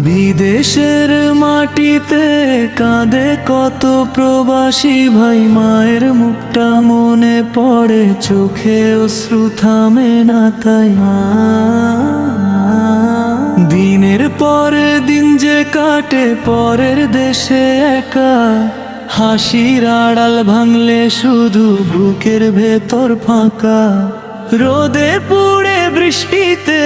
বিদেশের মাটিতে কাঁদে কত প্রবাসী ভাই, মায়ের মুখটা মনে পড়ে, চোখে অশ্রু থামে না তাই। দিনের পরে দিন যে কাটে পরের দেশে একা, হাসির আড়াল ভাঙলে শুধু বুকের ভেতর ফাঁকা। রোদে পুড়ে বৃষ্টিতে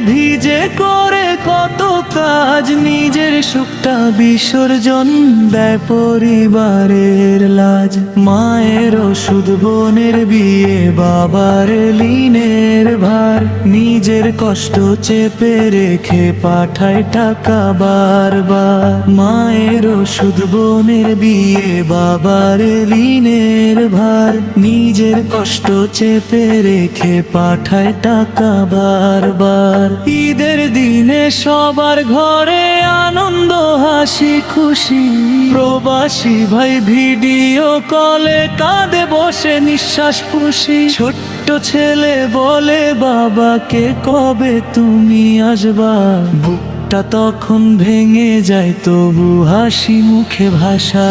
ভিজে করে কত কাজ, নিজের সুখটা বিসর্জন দেয় পরিবারের লাজ। মায়ের ওষুধ, বোনের বিয়ে, বাবার ঋণের ভার, নিজের কষ্ট চেপে রেখে পাঠায় টাকা বারবার। মায়ের ওষুধ, বোনের বিয়ে, বাবার ঋণের ভার, নিজের কষ্ট চেপে রেখে পাঠায় টাকা বারবার। ঈদের দিনে সবার ঘরে আনন্দ হাসি খুশি, প্রবাসী ভাই ভিডিও কলে কাঁদে বসে নিঃশ্বাস ফুঁসি। ছোট্ট ছেলে বলে বাবাকে কবে তুমি আসবা, বুকটা তখন ভেঙে যায় তবু হাসি মুখে ভাষা।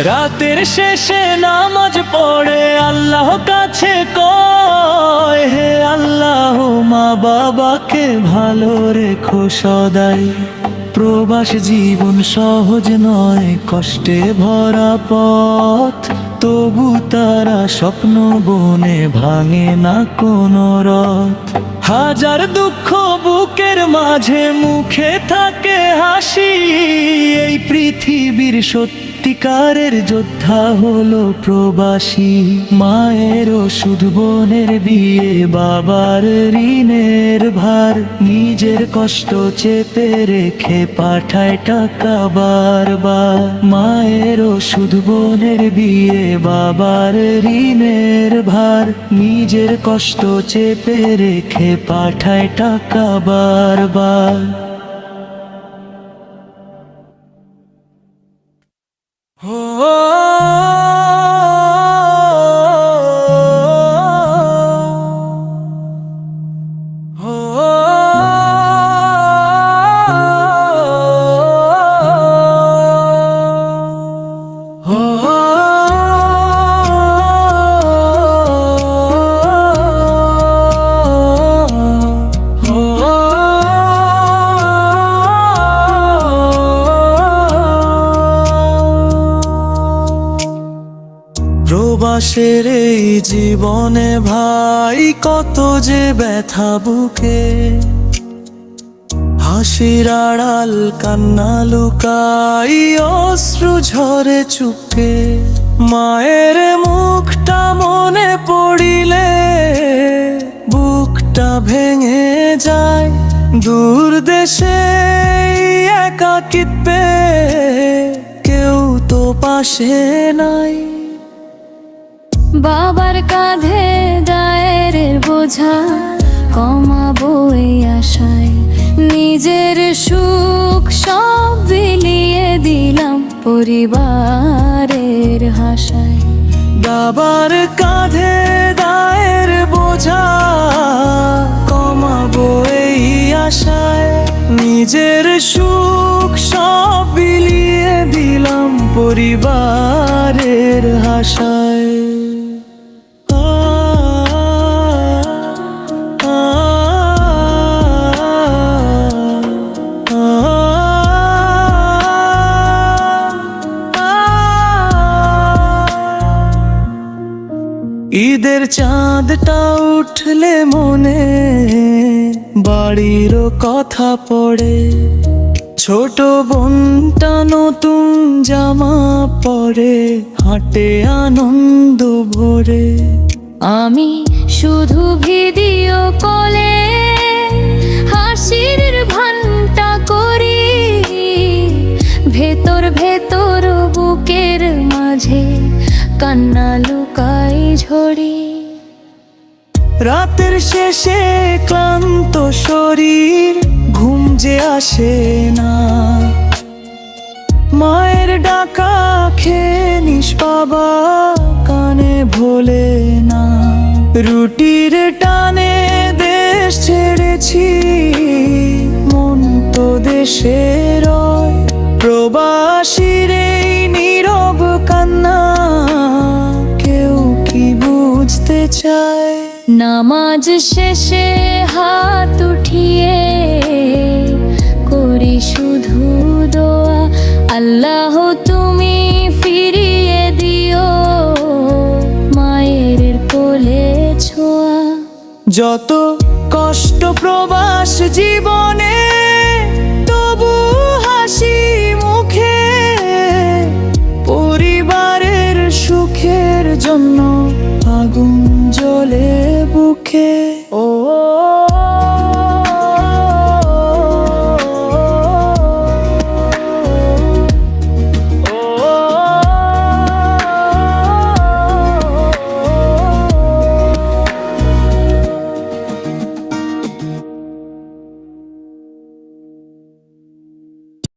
রাতের শেষে নামাজ পড়ে আল্লাহ কাছে কয়, হে আল্লাহ মা বাবাকে ভালো রেখো সদাই। প্রবাস জীবন সহজ নয়, কষ্টে ভরা পথ, তবু তারা স্বপ্ন বনে ভাঙে না কোনো রথ। হাজার দুঃখ বুকের মাঝে মুখে থাকে হাসি, এই পৃথিবীর সত্যিকারের যোদ্ধা হলো প্রবাসী। মায়ের ওষুধ, বোনের বিয়ে, বাবার ঋণের ভার, নিজের কষ্ট চেপে রেখে পাঠায় টাকা বারবার। মায়ের ওষুধ, বোনের বিয়ে, বাবার ঋণের ভার, নিজের কষ্ট চেপে রেখে পাঠায় টাকা বারবার। প্রবাসের এই জীবনে ভাই কত যে ব্যথা বুকে, হাসির আড়াল কান্না লুকাই, অশ্রু ঝরে চুপকে। মায়ের মুখটা মনে পড়িলে বুকটা ভেঙে যায়, দূর দেশে একাকিত্বে কেউ তো পাশে নাই। বাবার কাঁধে দায়ের বোঝা কমাবো এই আশায়, নিজের সুখ সব বিলিয়ে দিলাম পরিবারের হাসায়। বাবার কাঁধে দায়ের বোঝা কমাবো এই আশায়, নিজের সুখ সব বিলিয়ে দিলাম পরিবারের হাসায়। ঈদের চাঁদটা উঠলে মনে বাড়ির কথা পড়ে, ছোট বোনটা নতুন জামা পরে হাঁটে আনন্দ ভরে। আমি শুধু ভিডিও কলে হাসির ঘন্টা করি, ভেতর ভেতর বুকের মাঝে কান্না লুকাই ঝরি। রাতের শেষে ক্লান্ত শরীর ঘুম যে আসে না, মায়ের ডাকা খেয়ে বাবা কানে ভোলে না। রুটির টানে দেশ ছেড়েছি, মন তো দেশে রয়। প্রবাসীর এই নীরব কান্না কেউ কি বুঝতে চায়? নামাজ শেষে হাত উঠিয়ে করি শুধু দোয়া, আল্লাহ তুমি ফিরিয়ে দিও মায়ের কোলে ছোঁয়া। যত কষ্ট প্রবাস জীবনে, তবু হাসি মুখে। পরিবারের সুখের জন্য আগুন জ্বলে বুকে। ও